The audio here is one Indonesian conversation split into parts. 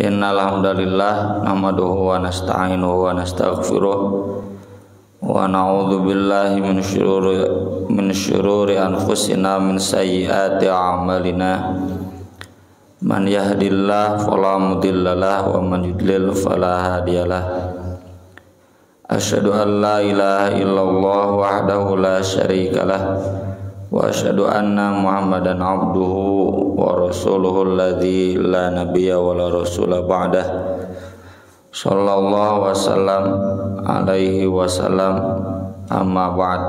Innal hamdalillah nahmaduhu wa nasta'inuhu wa nastaghfiruh wa na'udzu billahi min syururi anfusina min sayyiati a'malina. Man yahdihillahu fala mudhillalah wa man yudlil fala hadiyalah. Asyhadu an la ilaha illallah wahdahu la syarikalah wa asyhadu anna Muhammadan abduhu wa rasuluhu alladzi la nabiyya wa la rasula ba'dah. Sallallahu wasallam alaihi wasallam, amma ba'd.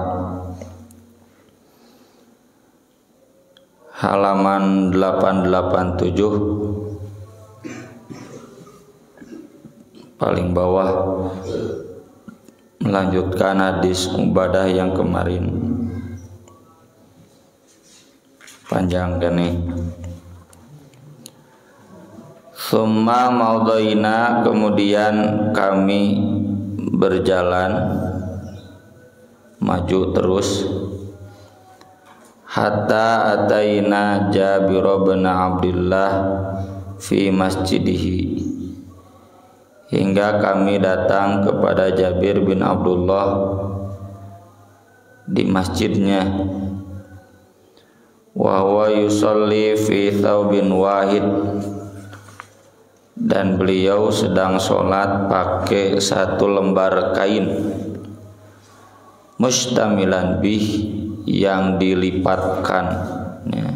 Halaman 887 paling bawah, melanjutkan hadis Ubadah yang kemarin. Panjang kan nih. Summa maudaina, kemudian kami berjalan maju terus hatta ataina Jabir bin Abdullah fi masjidihi, hingga kami datang kepada Jabir bin Abdullah di masjidnya. Wa huwa yusalli fi thawbin wahid, dan beliau sedang sholat pakai satu lembar kain, mustamilan bih, yang dilipatkan ya.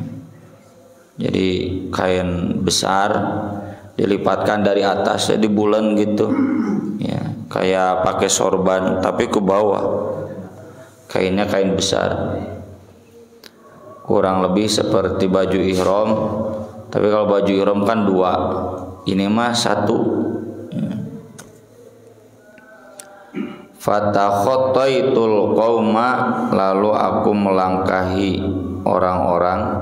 Jadi kain besar dilipatkan dari atasnya di bulan gitu ya, kayak pakai sorban tapi ke bawah. Kainnya kain besar, kurang lebih seperti baju ihram, tapi kalau baju ihram kan dua, ini mah satu ya. Fatakhottaitul qauma, lalu aku melangkahi orang-orang,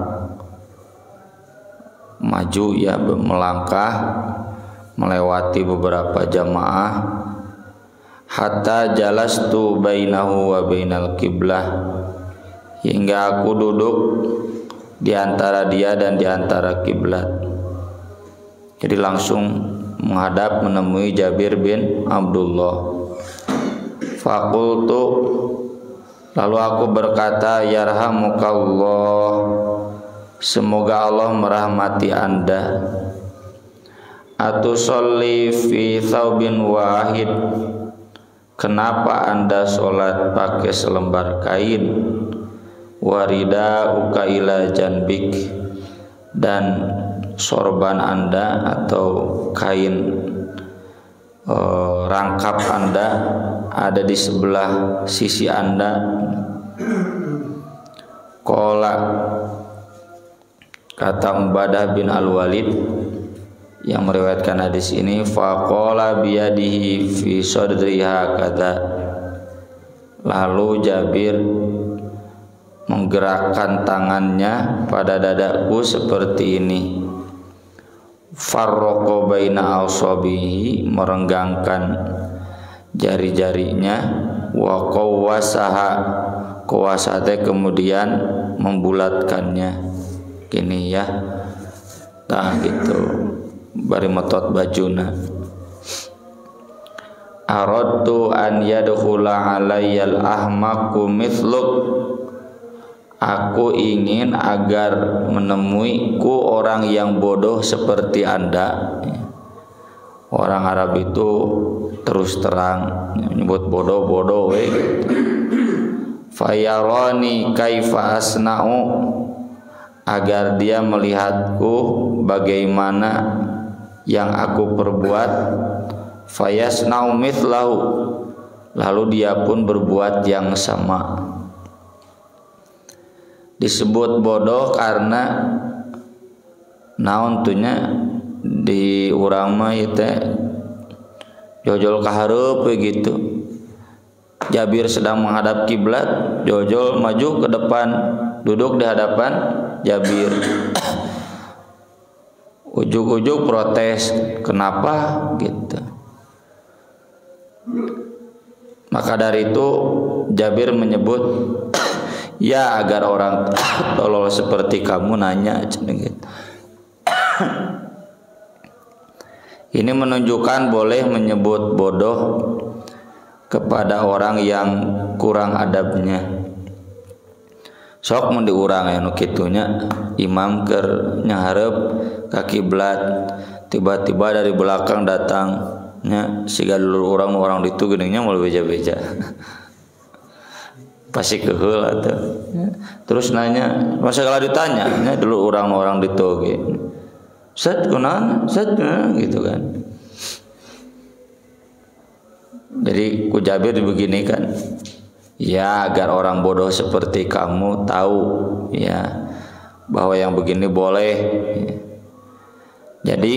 maju ya, melangkah melewati beberapa jamaah, hatta jalastu bainahu wa bainal qiblah, hingga aku duduk di antara dia dan di antara kiblat. Jadi langsung menghadap menemui Jabir bin Abdullah. Fakultu, lalu aku berkata, yarhamukallah, semoga Allah merahmati Anda. Atusolli fi thawbin wahid, kenapa Anda sholat pakai selembar kain? Warida uka ila janbik, dan sorban Anda atau kain rangkap Anda ada di sebelah sisi Anda. Qala, kata Ubadah bin Al-Walid yang meriwayatkan hadis ini, faqala biyadihi fi sadriha kata, lalu Jabir menggerakkan tangannya pada dadaku seperti ini. Farraqa baina asabihi, merenggangkan jari-jarinya. Wa qawwasaha, qawwasate kemudian membulatkannya gini ya, nah gitu, bari metot bajuna. Aradtu an yadkhula alayyal ahmaqu mithluk, aku ingin agar menemuiku orang yang bodoh seperti Anda. Orang Arab itu terus terang menyebut bodoh-bodoh Fayarani kaifa asna'u, agar dia melihatku bagaimana yang aku perbuat. Fayasna'u mithlahu, lalu dia pun berbuat yang sama. Disebut bodoh karena naon tuhnya di urang mah teh jojol kahareup begitu. Jabir sedang menghadap kiblat, jojol maju ke depan, duduk di hadapan Jabir. Ujug-ujug protes, kenapa gitu. Maka dari itu Jabir menyebut, ya agar orang tolol seperti kamu nanya gitu. Ini menunjukkan boleh menyebut bodoh kepada orang yang kurang adabnya. Sok mun diurang aya nu kitunya, imam keur nyahareup ka kiblat, tiba-tiba dari belakang datang nya siga dulur orang ditu geuning nya moal beja-beja. Pasti keheul atuh. Terus nanya, masa kalau ditanya, nya dulu orang ditu ge. Set kunaon? Set gitu kan. Jadi ku Jabir dibeginikan. Ya, agar orang bodoh seperti kamu tahu ya bahwa yang begini boleh. Jadi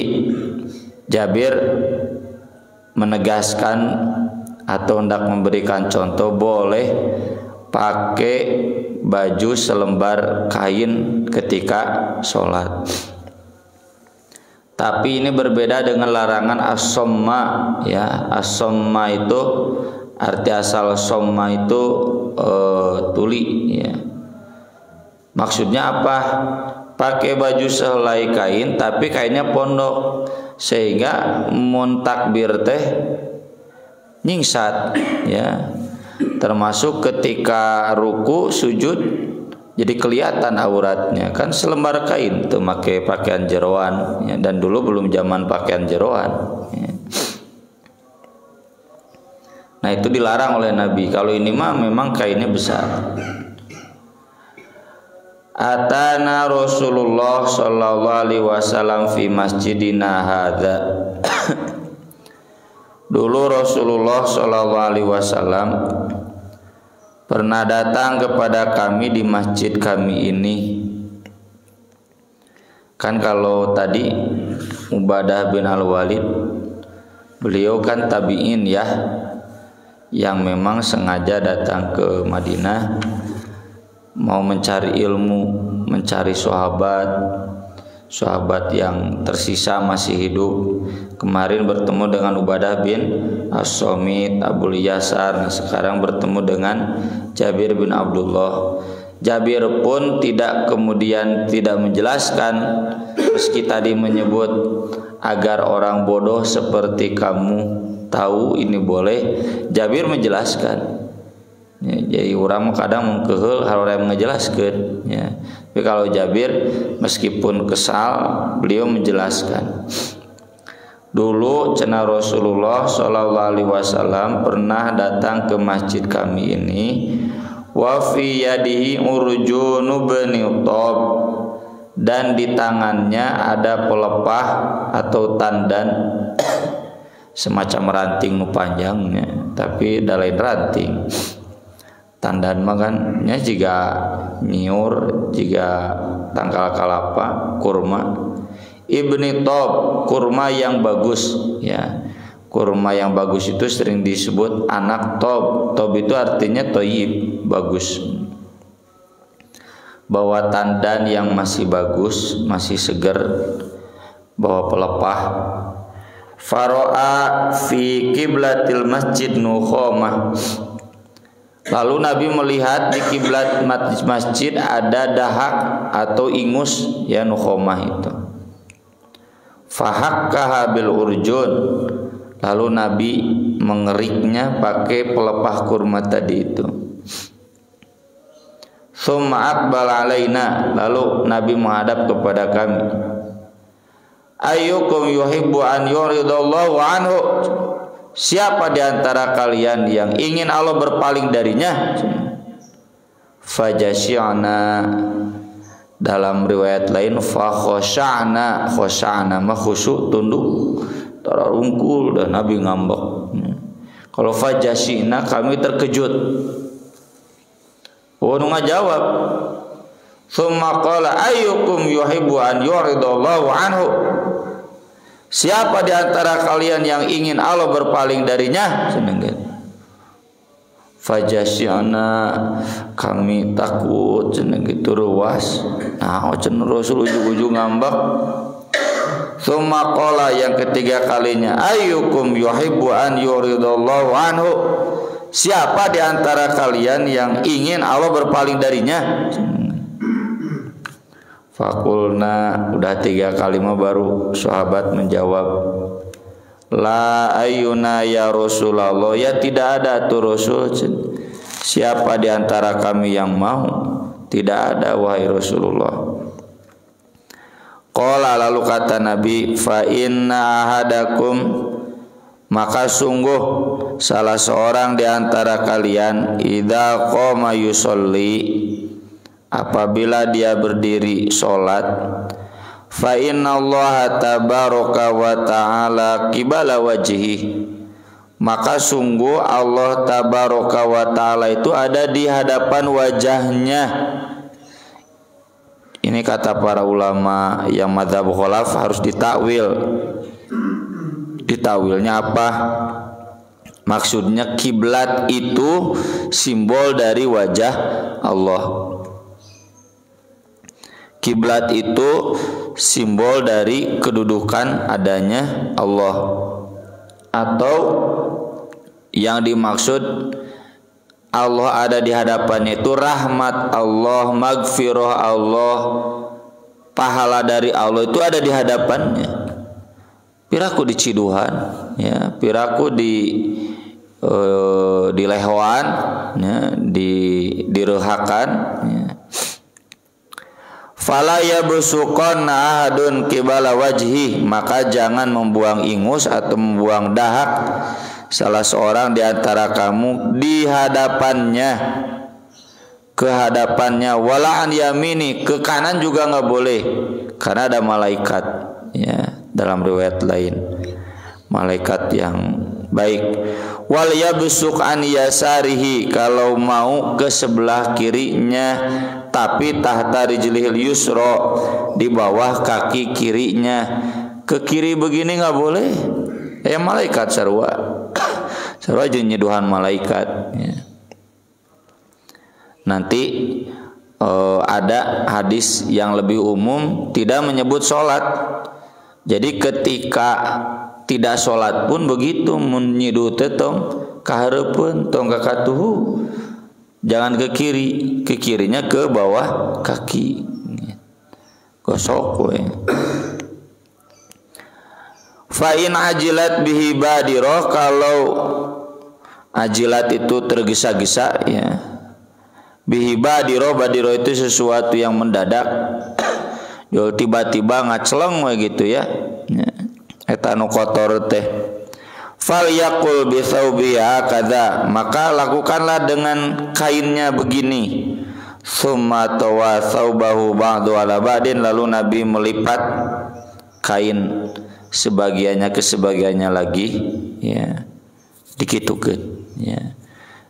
Jabir menegaskan atau hendak memberikan contoh boleh pakai baju selembar kain ketika sholat. Tapi ini berbeda dengan larangan as-somma ya. As-somma itu arti asal somma itu tuli ya. Maksudnya apa? Pakai baju sehelai kain tapi kainnya pondok sehingga mun takbir teh nyingsat ya. Termasuk ketika ruku sujud jadi kelihatan auratnya, kan selembar kain tuh pakai pakaian jeroan ya, dan dulu belum zaman pakaian jeroan ya. Nah itu dilarang oleh Nabi. Kalau ini mah memang kainnya besar. Atana Rasulullah sallallahu alaihi wasallam fi masjidina hadza. Dulu Rasulullah sallallahu alaihi wasallam pernah datang kepada kami di masjid kami ini. Kan kalau tadi Ubadah bin Al-Walid, beliau kan tabi'in ya, yang memang sengaja datang ke Madinah mau mencari ilmu, mencari sahabat yang tersisa masih hidup. Kemarin bertemu dengan Ubadah bin As-Somit, Abul Yasar. Nah, sekarang bertemu dengan Jabir bin Abdullah. Jabir pun tidak menjelaskan, meski tadi menyebut agar orang bodoh seperti kamu tahu ini boleh. Jabir menjelaskan ya, jadi orang kadang mengkeheul harus menjelaskan ya. Tapi kalau Jabir meskipun kesal, beliau menjelaskan. Dulu cenah Rasulullah sallallahu alaihi wasallam pernah datang ke masjid kami ini, wa fi yadihi urjunu bani Thab, dan di tangannya ada pelepah atau tandan semacam ranting nu panjangnya, tapi da lain ranting. Tandan makannya jika nyiur, jika tangkal kalapa, kurma. Ibni Thab, kurma yang bagus ya. Kurma yang bagus itu sering disebut anak Thab. Thab itu artinya thayyib, bagus. Bawa tandan yang masih bagus, masih segar, bawa pelepah. Faro'a fi qiblatil masjid nukhamah. Lalu Nabi melihat di kiblat masjid ada dahak atau ingus ya, nukhamah itu. Fahakkaha bil urjun. Lalu Nabi mengeriknya pakai pelepah kurma tadi itu. Tsumma aqbala alaina. Lalu Nabi menghadap kepada kami. Ayyukum yuhibbu an yuridallahu anhu. Siapa di antara kalian yang ingin Allah berpaling darinya? Fajasyi'na. Dalam riwayat lain fa khosya'na mah khusyuk, tunduk, tarungkul, dan Nabi ngambek. Kalau fajasyi'na kami terkejut. Oh, nu ngajawab. Tsumma qala ayyukum yuhibbu an yuridallahu anhu. Siapa di antara kalian yang ingin Allah berpaling darinya? Fajasyi'na, kami takut cenah gitu ruas. Nah, cenah Rasul ujug-ujug ngambek. Tsumma qala, yang ketiga kalinya, ayyukum yuhibbu an yuridallahu anhu. Siapa di antara kalian yang ingin Allah berpaling darinya? Fakulna, udah 3 kali mah baru sahabat menjawab, La ayuna ya Rasulullah, ya tidak ada tuh Rasul. Siapa di antara kami yang mau? Tidak ada wahai Rasulullah. Qala, lalu kata Nabi, fa inna ahadakum, maka sungguh salah seorang di antara kalian, idza qama yusolli, apabila dia berdiri sholat, fa inna Allah tabaraka wa ta'ala qibala wajhi, maka sungguh Allah tabaraka wa ta'ala itu ada di hadapan wajahnya. Ini kata para ulama yang madzhab khalaf harus ditakwil. Ditawilnya apa? Maksudnya kiblat itu simbol dari wajah Allah. Kiblat itu simbol dari kedudukan adanya Allah. Atau yang dimaksud Allah ada di hadapannya itu rahmat Allah, magfirah Allah, pahala dari Allah itu ada di hadapannya. Piraku di ciduhan, ya, piraku di lehoan, ya, di rehakan, ya. Fala yabsuqanna ahadun qibala wajhi, maka jangan membuang ingus atau membuang dahak salah seorang di antara kamu di hadapannya, ke hadapannya, wala an yamini, ke kanan juga nggak boleh karena ada malaikat, ya, dalam riwayat lain malaikat yang baik. Wal yabsuq an yasarihi, kalau mau ke sebelah kirinya, tapi tahta rijlihil yusra, di bawah kaki kirinya. Ke kiri begini nggak boleh, ya malaikat sarua jeung nyeduhan malaikat, ya. Nanti ada hadis yang lebih umum tidak menyebut sholat. Jadi ketika tidak sholat pun begitu, menyidu tetong kahareupeun tong ka katuhu, jangan ke kiri, ke kirinya ke bawah kaki, gosok we. Fa in ajilat bihi badiroh, kalau ajilat itu tergesa-gesa, ya. Bihi badiroh, badiroh itu sesuatu yang mendadak. Yo tiba-tiba ngaceleng we gitu, ya. Eta nu kotor teh. Fal yaqul bi thawbiha kadza, maka lakukanlah dengan kainnya begini. Summa tawa thawbahu ba'du ala ba'din, lalu Nabi melipat kain sebagiannya ke sebagiannya lagi, ya, dikitukeun, ya.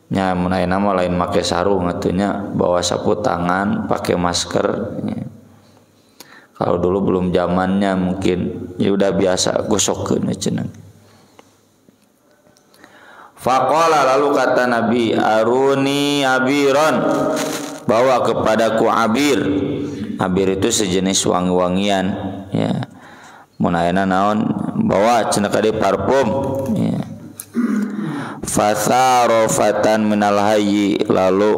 Nya mun ayeuna mah lain make sarung atunya, bawa sapu tangan, pakai masker, ya. Kalau dulu belum zamannya mungkin ya udah biasa gosokkeun cenah. Faqala, lalu kata Nabi, aruni abiron, bawa kepadaku abir. Abir itu sejenis wangi-wangian, ya. Mun ayeuna naon, bawa cenah ka parfum, ya. Fatharofatan minal hayyi, lalu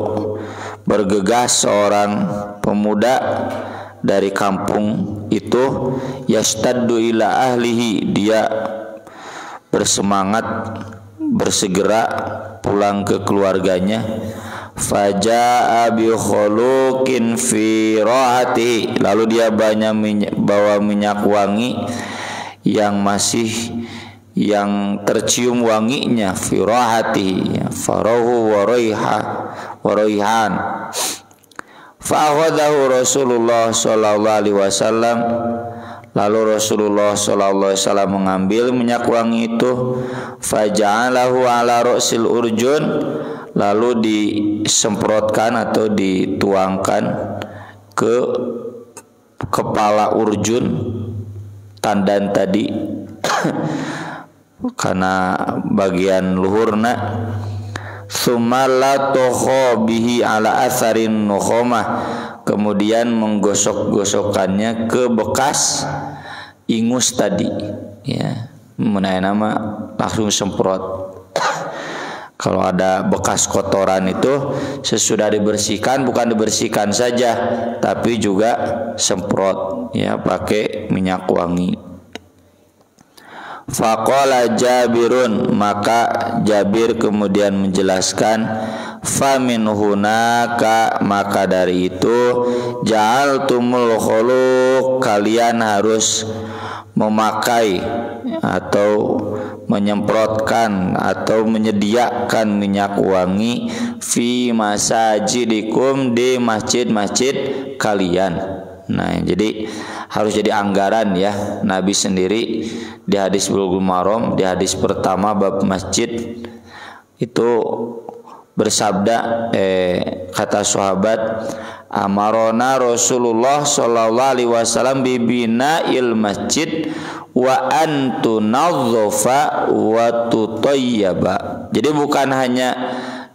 bergegas seorang pemuda dari kampung itu, yastaddu ila ahlihi, dia bersemangat bersegera pulang ke keluarganya. Faja'a bi khuluqin fi rahati, lalu dia bawa minyak wangi yang masih yang tercium wanginya, fi rahati, farahu wa raihan. Fa akhadahu Rasulullah sallallahu alaihi wasallam, lalu Rasulullah sallallahu alaihi wasallam mengambil minyak wangi itu, faja'alahu ala ra'sil urjun, lalu disemprotkan atau dituangkan ke kepala urjun, tandan tadi, karena bagian luhurna. Sumalatoho bihi ala asarin nukhomah, kemudian menggosok-gosokkannya ke bekas ingus tadi, ya. Mengenai nama langsung semprot. Kalau ada bekas kotoran itu sesudah dibersihkan, bukan dibersihkan saja, tapi juga semprot, ya, pakai minyak wangi. Faqala Jabirun, maka Jabir kemudian menjelaskan, famin hunaka, maka dari itu ja'altumul khuluq, kalian harus memakai atau menyemprotkan atau menyediakan minyak wangi fi masajidikum, di masjid-masjid kalian. Nah, jadi harus jadi anggaran ya. Nabi sendiri di hadis Bulughul Maram, di hadis pertama bab masjid itu bersabda, kata sahabat, amarona Rasulullah sallallahu alaihi wasallam bibina'il masjid wa antunadzafa wa tutayyaba. Jadi bukan hanya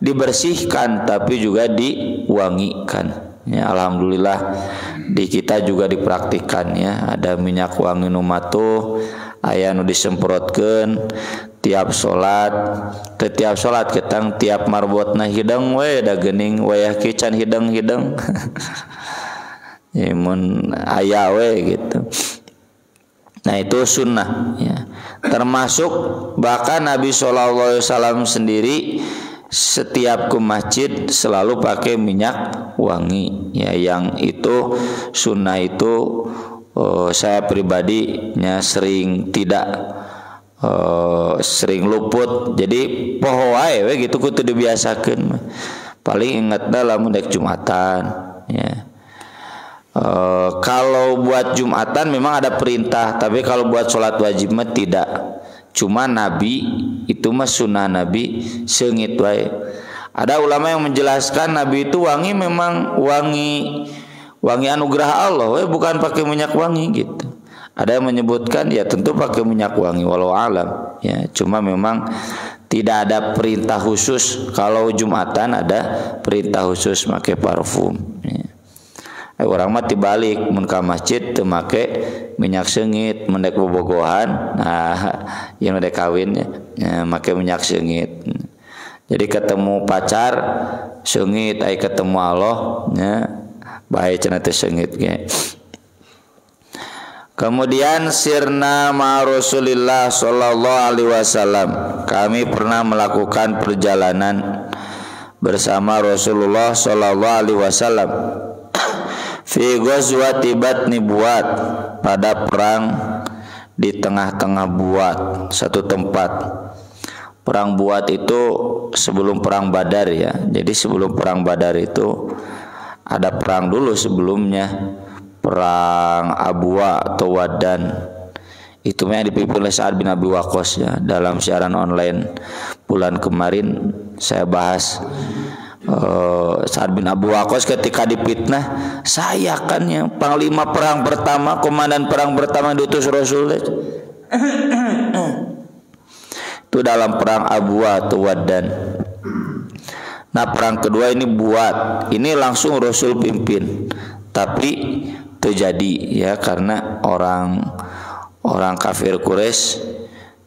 dibersihkan tapi juga diwangikan. Ya, alhamdulillah di kita juga dipraktikkan ya. Ada minyak wangi numatu aya nu disemprotkeun tiap salat, tiap salat ketang tiap marbotna hidang we da geuning wayah kican hidang-hidang. Ya mun aya we gitu. Nah, itu sunnah ya. Termasuk bahkan Nabi sallallahu alaihi wasallam sendiri setiap ke masjid selalu pakai minyak wangi ya, yang itu sunnah itu saya pribadinya sering sering luput. Jadi poho wae we gitu kudu dibiasakeun. Paling ingatna lamun dek Jumatan ya. Kalau buat Jumatan memang ada perintah, tapi kalau buat sholat wajib mah tidak. Cuma Nabi itu mah sunnah Nabi seungit wae. Ada ulama yang menjelaskan Nabi itu wangi memang wangi anugerah Allah, we, bukan pakai minyak wangi gitu. Ada yang menyebutkan ya tentu pakai minyak wangi, walau alam ya. Cuma memang tidak ada perintah khusus. Kalau Jumatan ada perintah khusus pakai parfum ya. Orang mah tibalik mun ka masjid teu make minyak seungit, mendek bobogohan, nah yang udah kawin ya, make minyak seungit. Jadi ketemu pacar seungit, ai ketemu Allah ya bae cenah teh seungit ge. Kemudian sirna ma Rasulillah sallallahu alaihi wasallam, kami pernah melakukan perjalanan bersama Rasulullah sallallahu alaihi wasallam fi ghazwati batni Buat, pada perang di tengah-tengah Buat, satu tempat. Perang Buat itu sebelum perang Badar ya. Jadi sebelum perang Badar itu ada perang dulu sebelumnya, perang Abwa atau Wadan. Itu yang dipimpin oleh Sa'ad bin Abi Waqqas ya. Dalam siaran online bulan kemarin saya bahas Sa'ad bin Abi Waqqas ketika dipitnah, saya kan yang panglima perang pertama, komandan perang pertama diutus Rasul. Itu dalam perang Abwa atau Wadan. Nah, perang kedua ini Buat. Ini langsung Rasul pimpin. Tapi terjadi ya karena orang kafir Quraisy.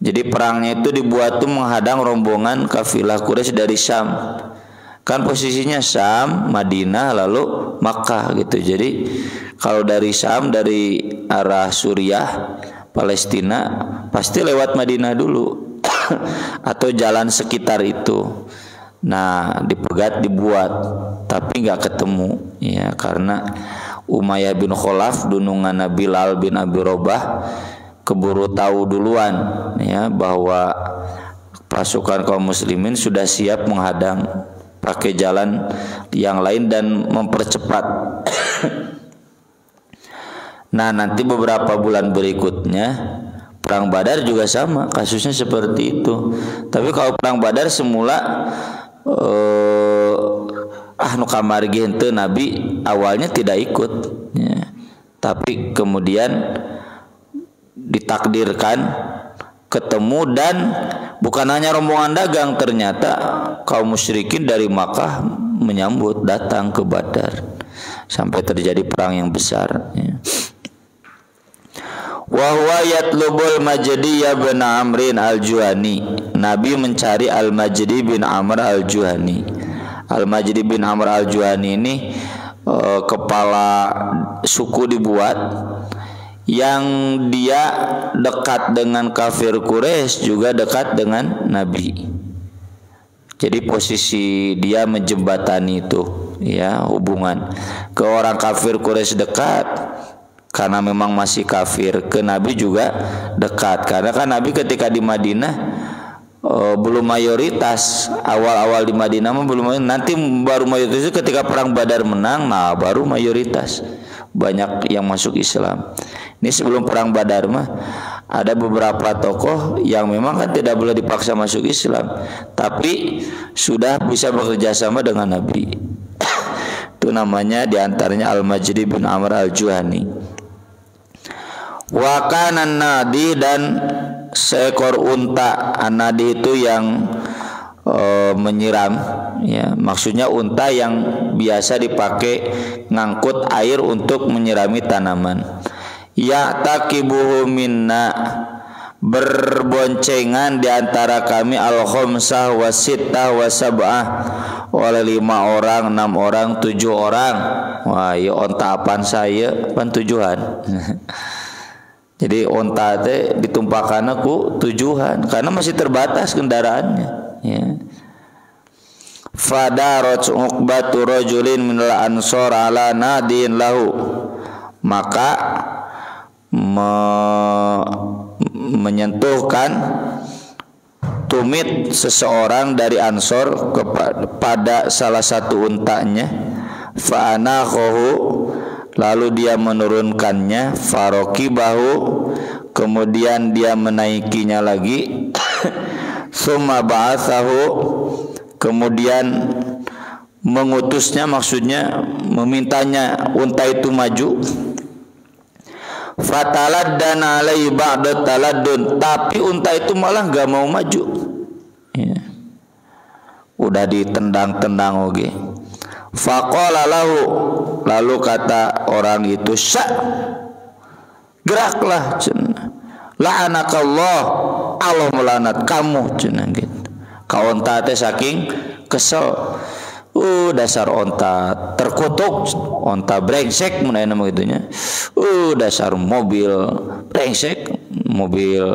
Jadi perangnya itu dibuat tuh menghadang rombongan kafilah Quraisy dari Syam. Kan posisinya Syam, Madinah, lalu Makkah gitu. Jadi kalau dari Syam, dari arah Suriah, Palestina, pasti lewat Madinah dulu atau jalan sekitar itu. Nah, dipegat dibuat, tapi nggak ketemu ya karena Umayyah bin Khalaf dunungan Bilal bin Abi Robah keburu tahu duluan ya bahwa pasukan kaum muslimin sudah siap menghadang, pakai jalan yang lain dan mempercepat. Nah, nanti beberapa bulan berikutnya perang Badar juga sama, kasusnya seperti itu. Tapi kalau perang Badar semula nu kamargi henteu Nabi awalnya tidak ikut ya. Tapi kemudian ditakdirkan ketemu dan bukan hanya rombongan dagang, ternyata kaum musyrikin dari Makkah menyambut datang ke Badar sampai terjadi perang yang besar ya. Wa huwa yatlubul Majdi bin Amr al-Juhani. Nabi mencari Al-Majdi bin Amr al-Juhani. Al-Majdi bin Amr al-Juhani ini kepala suku dibuat yang dia dekat dengan kafir Quraisy juga dekat dengan Nabi. Jadi posisi dia menjembatani itu, ya, hubungan ke orang kafir Quraisy dekat karena memang masih kafir, ke Nabi juga dekat karena kan Nabi ketika di Madinah belum mayoritas. Awal-awal di Madinah belum mayoritas. Nanti baru mayoritas itu ketika perang Badar menang, nah baru mayoritas banyak yang masuk Islam. Ini sebelum perang Badar mah ada beberapa tokoh yang memang kan tidak boleh dipaksa masuk Islam, tapi sudah bisa bekerja sama dengan Nabi. Itu namanya diantaranya Al-Majdi bin Amr Al-Juhani. Wa kana nadi, dan seekor unta. An-nadi itu yang menyiram, ya, maksudnya unta yang biasa dipakai ngangkut air untuk menyirami tanaman. Ya takibuhu minna, berboncengan di antara kami al-khamsah wa sittah wa sab'ah, oleh 5 orang, 6 orang, 7 orang. Wah, ya onta apaan saya, apaan tujuan. Jadi onta teh ditumpahkan aku tujuan karena masih terbatas kendaraannya, ya. Fadarat uqbatu rajulin minal ansor ala nadin lahu, maka menyentuhkan tumit seseorang dari Ansor kepada salah satu untanya. Fa'anakhohu, lalu dia menurunkannya. Farokibahu, kemudian dia menaikinya lagi. Summa ba'athahu, kemudian mengutusnya, maksudnya memintanya unta itu maju. Fataladdan alai ba'da taladdun, tapi unta itu malah gak mau maju, ya. Udah ditendang-tendang oge. Faqala lahu, lalu kata orang itu, "Sa, geraklah," cenah. La'anakallah, Allah melaknat kamu, cenah gitu. Ka unta teh saking kesel. Dasar onta terkutuk, onta brengsek mun aya nama gitunya. Dasar mobil brengsek, mobil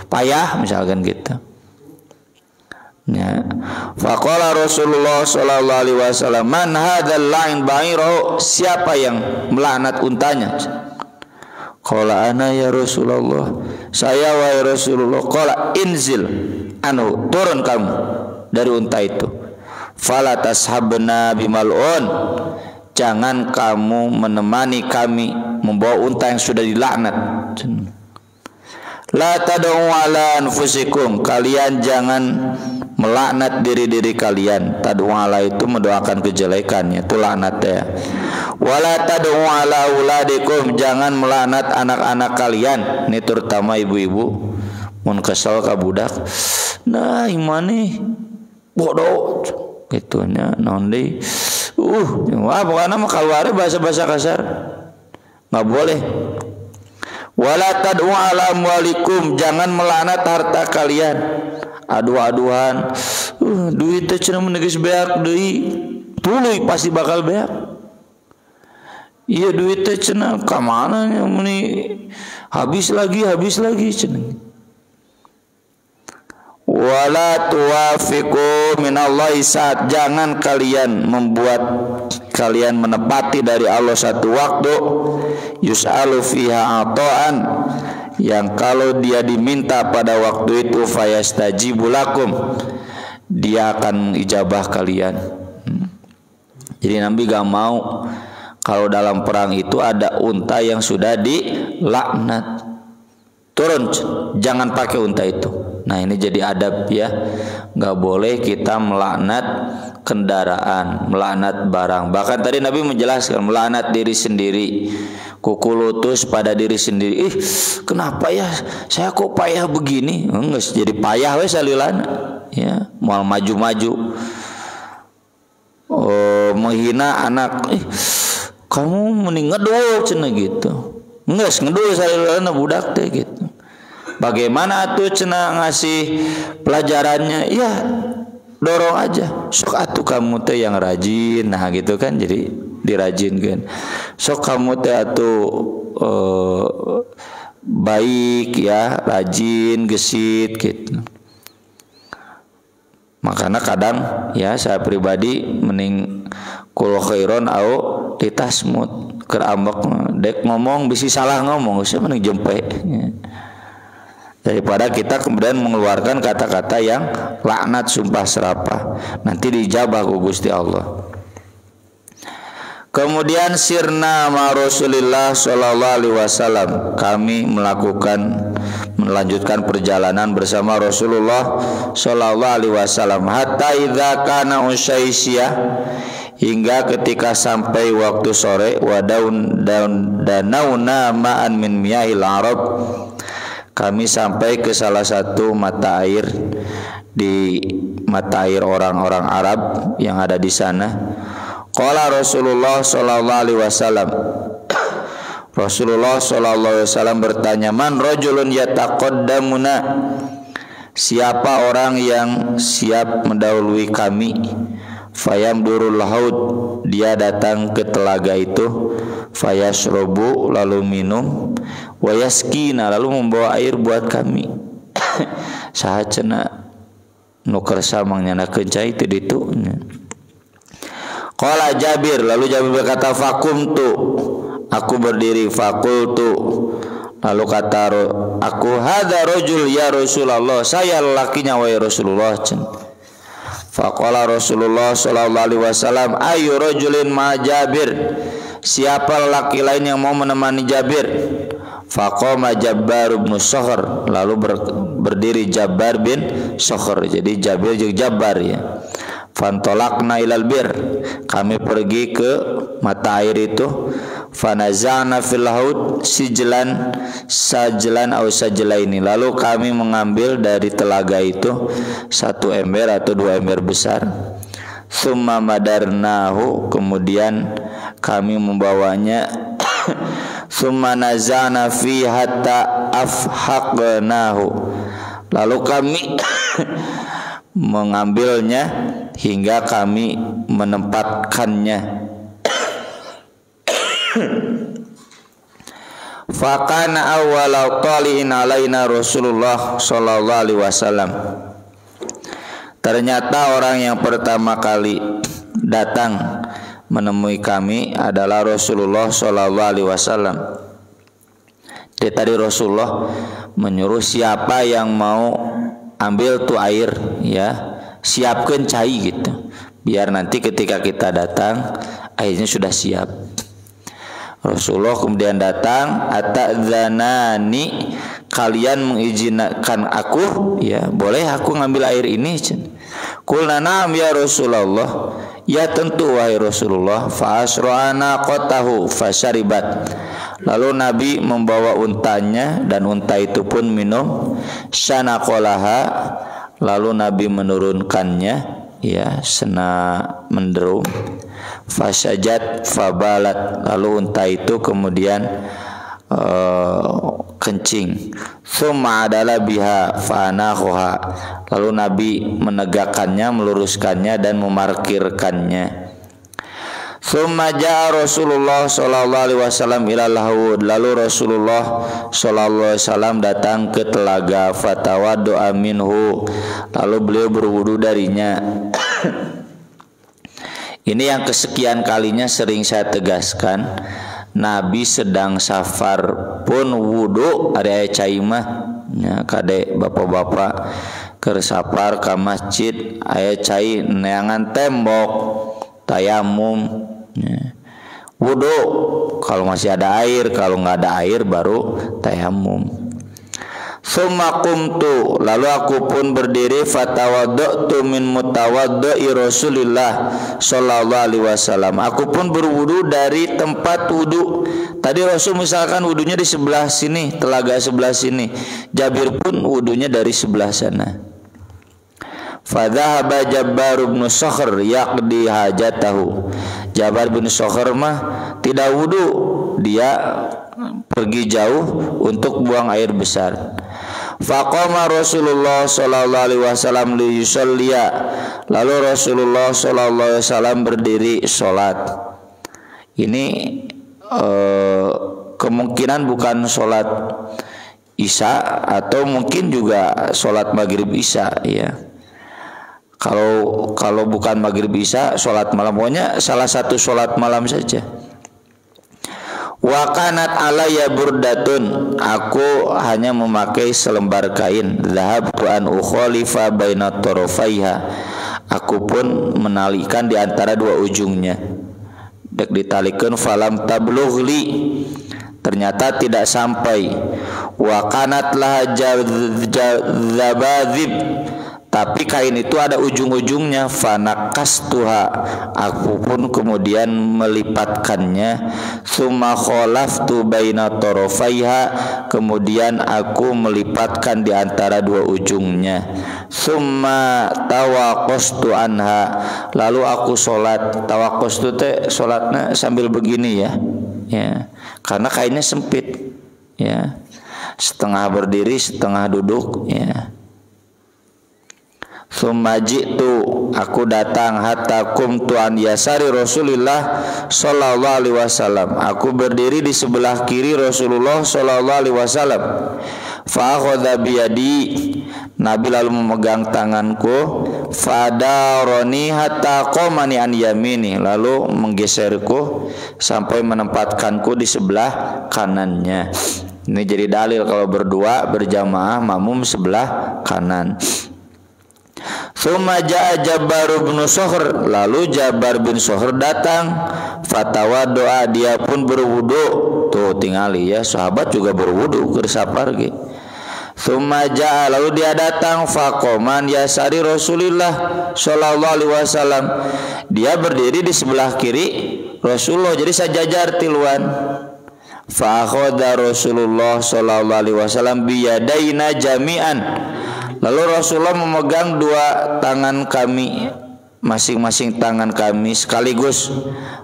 payah misalkan gitu. Ya. Faqala Rasulullah sallallahu alaihi wasallam, "Man hadzal la'in ba'irahu?" Siapa yang melaknat untanya? Qala ana ya Rasulullah, saya wahai Rasulullah. Qala inzil anhu, turun kamu dari unta itu. Fala tashabna bimal'un, jangan kamu menemani kami membawa unta yang sudah dilaknat. La tad'u ala anfusikum, kalian jangan melaknat diri-diri kalian. Tad'u ala itu mendoakan kejelekannya, itu laknat ya. Wala tad'u ala auladikum, jangan melaknat anak-anak kalian. Ini terutama ibu-ibu mun kesel ka budak, nah imane bodoh gitunya naon deui. Wah pokoknya mah keluar bahasa-bahasa kasar nggak boleh. Wala tad'u ala amwalikum, jangan melaknat harta kalian. Aduh-aduhan, duit teh cenah geus beak deui, tuluy pasti bakal beak. Iya duit teh cenah ka mana nya meni habis lagi cenah. Wala tuwafiqu minallahi sa'at, jangan kalian membuat kalian menepati dari Allah satu waktu. Yus'alu fiha ata'an, yang kalau dia diminta pada waktu itu fayastajibu lakum, dia akan ijabah kalian. Jadi Nabi gak mau kalau dalam perang itu ada unta yang sudah dilaknat, turun, jangan pakai unta itu. Nah ini jadi adab ya, nggak boleh kita melaknat kendaraan, melaknat barang. Bahkan tadi Nabi menjelaskan melaknat diri sendiri, kukulutus pada diri sendiri. Kenapa ya saya kok payah begini? Enggak jadi payah we salilana, ya mau maju-maju. Menghina anak, kamu mending ngedul cenah gitu. Enggak ngedul salilana budak teh gitu. Bagaimana tuh cenah ngasih pelajarannya? Ya dorong aja. Sok atuh kamu teh yang rajin, nah gitu kan, jadi dirajinkan. Sok kamu teh atuh baik ya, rajin, gesit gitu. Makanya kadang ya saya pribadi mending kul khairon au ditasmut keur ambek dek ngomong bisi salah ngomong saya mending jempe ya. Daripada kita kemudian mengeluarkan kata-kata yang laknat, sumpah serapah, nanti dijabah ku Gusti Allah. Kemudian sirna ma Rasulillah sallallahu alaihi wasallam, kami melanjutkan perjalanan bersama Rasulullah sallallahu alaihi wasallam hatta idza kana usyaisiyah, hingga ketika sampai waktu sore, wa danauna ma'an min miyahil arab, kami sampai ke salah satu mata air di mata air orang-orang Arab yang ada di sana. Qala Rasulullah sallallahu alaihi wasallam, Rasulullah sallallahu alaihi wasallam bertanya, man rajulun yataqaddamuna, siapa orang yang siap mendahului kami, fayamdurul haud, dia datang ke telaga itu, fayashrobu, lalu minum, wayaskina, lalu membawa air buat kami. Sahacana nuker samangnya nak kencai itu ditu. Qala Jabir, lalu Jabir berkata, fakumtu, aku berdiri, fakultu, lalu kata aku, hadza rajul ya Rasulullah, saya lelakinya wahai Rasulullah. Faqala Rasulullah sallallahu alaihi wasallam, ayu rajulin ma Jabir, siapa lelaki lain yang mau menemani Jabir? Faqama Jabbar bin Sokhr, lalu berdiri Jabbar bin Sokhr. Jadi Jabir jeung Jabbar ya. Fantolakna ilal bir, kami pergi ke mata air itu. Fanazana fil haud sajlan au sajlaini, lalu kami mengambil dari telaga itu satu ember atau dua ember besar. Tsumma madarnahu, kemudian kami membawanya. Tsumma nazana fi hatta afhaqnahu, lalu kami mengambilnya hingga kami menempatkannya. Fakana awwala tali'in alaina Rasulullah sallallahu alaihi wasallam, ternyata orang yang pertama kali datang menemui kami adalah Rasulullah sallallahu alaihi wasallam. Tadi Rasulullah menyuruh siapa yang mau ambil tuh air ya, siapkan cai gitu, biar nanti ketika kita datang airnya sudah siap. Rasulullah kemudian datang, atadzanani, kalian mengizinkan aku ya, boleh aku ngambil air ini? Qulna na'am ya Rasulullah, ya tentu wahai Rasulullah. Fa asra'ana qatahu fasyaribat, lalu Nabi membawa untanya dan unta itu pun minum. Sanaqolaha, lalu Nabi menurunkannya ya, sena menderum. Fasajat fabalat, lalu unta itu kemudian kencing. Tsumma adalah biha fanahuha, lalu Nabi menegakkannya, meluruskannya dan memarkirkannya. Tsumma jaa Rasulullah sallallahu alaihi wasallam ilal haud, lalu Rasulullah sallallahu alaihi wasallam datang ke telaga. Fatawaddu'a minhu, lalu beliau berwudu darinya. Ini yang kesekian kalinya sering saya tegaskan, Nabi sedang safar pun wudu ari cai mah nya, kade bapak-bapak keur safar ka masjid aya cai neangan tembok, tayamum ya. Wudu kalau masih ada air, kalau nggak ada air baru tayamum. Tsumma qumtu, lalu aku pun berdiri. Fatawaddatu min mutawaddi Rasulillah sallallahu alaihi wasallam, aku pun berwudu dari tempat wudu. Tadi Rasul misalkan wudunya di sebelah sini, telaga sebelah sini, Jabir pun wudunya dari sebelah sana. Fadhahaba Jabbar bin Sokhr yaqdi hajatahu, Jabbar bin Sokhr mah tidak wudu, dia pergi jauh untuk buang air besar. Faqama Rasulullah sallallahu alaihi wasallam li yusalliya, lalu Rasulullah sallallahu alaihi wasallam berdiri salat. Ini kemungkinan bukan sholat isya atau mungkin juga sholat maghrib isya ya. Kalau bukan maghrib isya, sholat malam, pokoknya salah satu sholat malam saja. Wa kanat alayya burdatun, aku hanya memakai selembar kain. Dhahabtu an ukhalifa baina tarafaiha, aku pun menalikan di antara dua ujungnya. Dek ditalikeun falam tablughli, ternyata tidak sampai. Wa kanat laha zabadzib, tapi kain itu ada ujung-ujungnya. Fanakastuha, aku pun kemudian melipatkannya. Tsumma khalaftu baina tarafaiha, kemudian aku melipatkan di antara dua ujungnya. Tsumma tawaqastu anha, lalu aku sholat. Tawaqastu teh sholatnya sambil begini ya, karena kainnya sempit ya, setengah berdiri setengah duduk ya. Tsumma ji'tu, aku datang, hatta kumtu an yasari Rasulillah sallallahu alaihi wasallam, aku berdiri di sebelah kiri Rasulullah sallallahu alaihi wasallam. Fa akhadha biyadi, Nabi lalu memegang tanganku. Fadaroni hatta qamani an yamini, lalu menggeserku sampai menempatkanku di sebelah kanannya. Ini jadi dalil kalau berdua berjamaah makmum sebelah kanan. Tsumma ja'a Jabbar bin Sukhr, lalu Jabbar bin Sukhr datang. Fatawaddoa, dia pun berwudu. Tuh tingali ya, sahabat juga berwudu keur saparge. Tsumma ja'a, lalu dia datang. Faqoman yasari Rasulillah sallallahu alaihi wasallam, dia berdiri di sebelah kiri Rasulullah, jadi sajajar tiluan. Fa akhadha Rasulullah sallallahu alaihi wasallam biyadaina jami'an, lalu Rasulullah memegang dua tangan kami, masing-masing tangan kami sekaligus.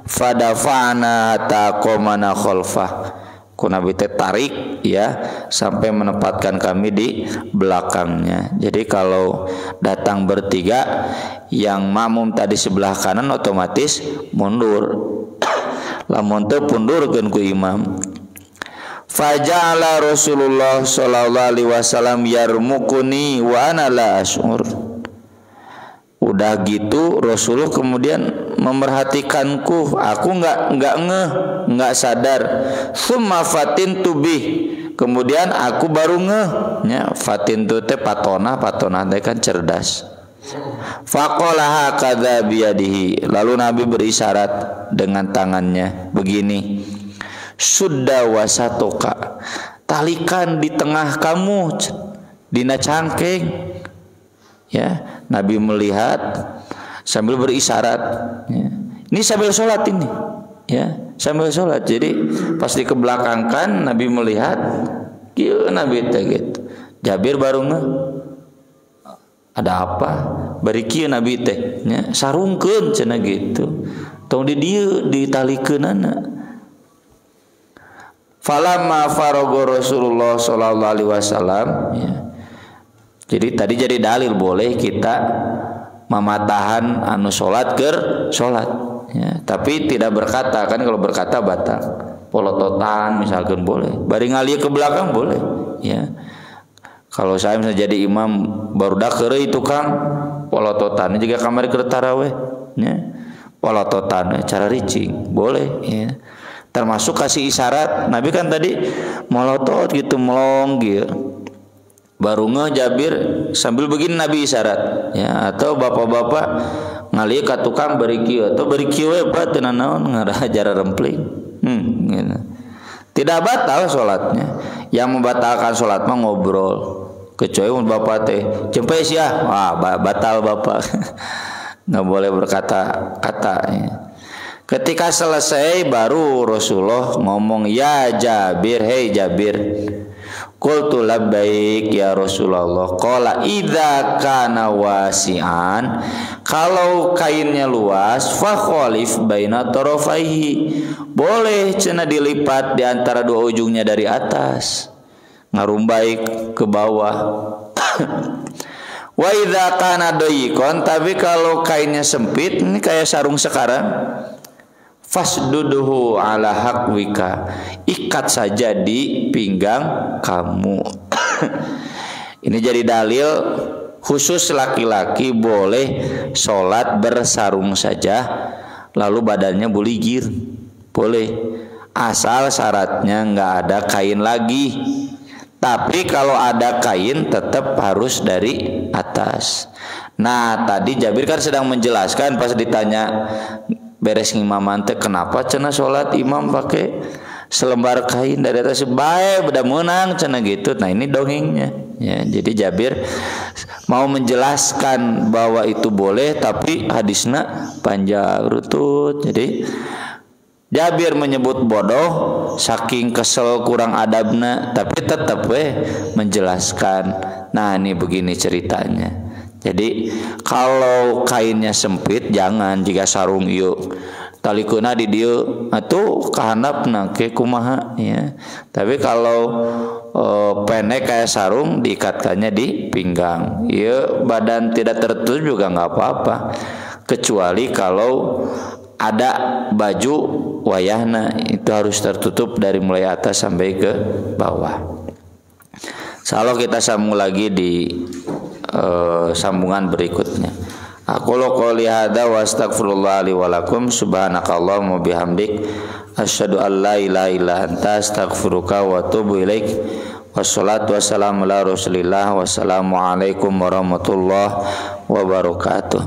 Fadafa'na hatta qamana khalfah, Nabi teh tarik ya sampai menempatkan kami di belakangnya. Jadi kalau datang bertiga, yang makmum tadi sebelah kanan otomatis mundur. Lamun teu pundurkeun ku imam. Faja'ala Rasulullah sallallahu alaihi wasallam yarmukuni wa ana la ash'ur. Udah gitu Rasulullah kemudian memerhatikanku, aku enggak sadar. Tsumma fatintu bih, kemudian aku baru ngeh nya. Fatintu teh patona teh kan cerdas. Faqala hakadza biyadihi, lalu Nabi berisyarat dengan tangannya begini. Sudda wasatoka, talikan di tengah kamu, dina cangkeng ya. Nabi melihat sambil berisyarat ya. Ini sambil sholat ini ya, sambil sholat. Jadi pas dikebelakangkan Nabi melihat kieu Nabi teh gitu. Jabir baru ngeh ada apa bari kieu Nabi teh nya, sarungkeun cenah gitu. Tong di dieu ditalikeunana. Falamma faraga Rasulullah sallallahu alaihi wasallam ya. Jadi tadi jadi dalil boleh kita mematahan anu salat keur salat ya, tapi tidak berkata, kan kalau berkata batal. Polototan misalkan boleh, bari ngalieu ke belakang boleh ya. Kalau saya misalnya jadi imam barudak keureuy tukang polototan juga kamari keur tarawih ya. Polototan cara ricing boleh ya. Termasuk kasih isyarat. Nabi kan tadi molotot gitu, melong gitu. Baru ngeh Jabir sambil begini Nabi isyarat ya. Atau bapak-bapak ngalieu ka tukang bari kieu atau bari kieu we pa teu naon ngarajar rempling. Gitu. Tidak batal salatnya. Yang membatalkan salat mah ngobrol. Kecuali mun bapak teh jempe sia, wah batal bapak. Enggak boleh berkata-kata ya. Ketika selesai baru Rasulullah ngomong, ya Jabir, hei Jabir. Qultu labbaik ya Rasulullah. Qala idza kana wasi'an, kalau kainnya luas, fa khalif baina tarafaihi, boleh cenah dilipat di antara dua ujungnya dari atas, ngarumbai ke bawah. Wa idza kana dayiqan, tapi kalau kainnya sempit, ini kayak sarung sekarang, fasduduhu ala haqwika, ikat saja di pinggang kamu. Ini jadi dalil khusus laki-laki boleh sholat bersarung saja, lalu badannya buligir, boleh, asal syaratnya nggak ada kain lagi. Tapi kalau ada kain tetap harus dari atas. Nah tadi Jabir kan sedang menjelaskan pas ditanya beres ngimaman teh kenapa cenah sholat imam pakai selembar kain dari atas, bae udah menang cenah gitu. Nah ini dongengnya ya. Jadi Jabir mau menjelaskan bahwa itu boleh, tapi hadisnya panjang rutut. Jadi Jabir menyebut bodoh saking kesel kurang adabna, tapi tetap menjelaskan. Nah ini begini ceritanya. Jadi kalau kainnya sempit jangan, jika sarung yuk talikuna di dieu atuh kahandapna ke kumaha ya. Tapi kalau pendek kayak sarung diikatkannya di pinggang. Ya badan tidak tertutup juga nggak apa-apa. Kecuali kalau ada baju wayahna itu harus tertutup dari mulai atas sampai ke bawah. Kalau kita sambung lagi di sambungan berikutnya. Aku qouli hadza wa astaghfirullah li wa lakum subhanakallahumma bihamdik asyhadu an la ilaha illa anta astaghfiruka wa atubu ilaik. Wassalatu wassalamu ala Rasulillah. Wassalamu alaikum warahmatullahi wabarakatuh.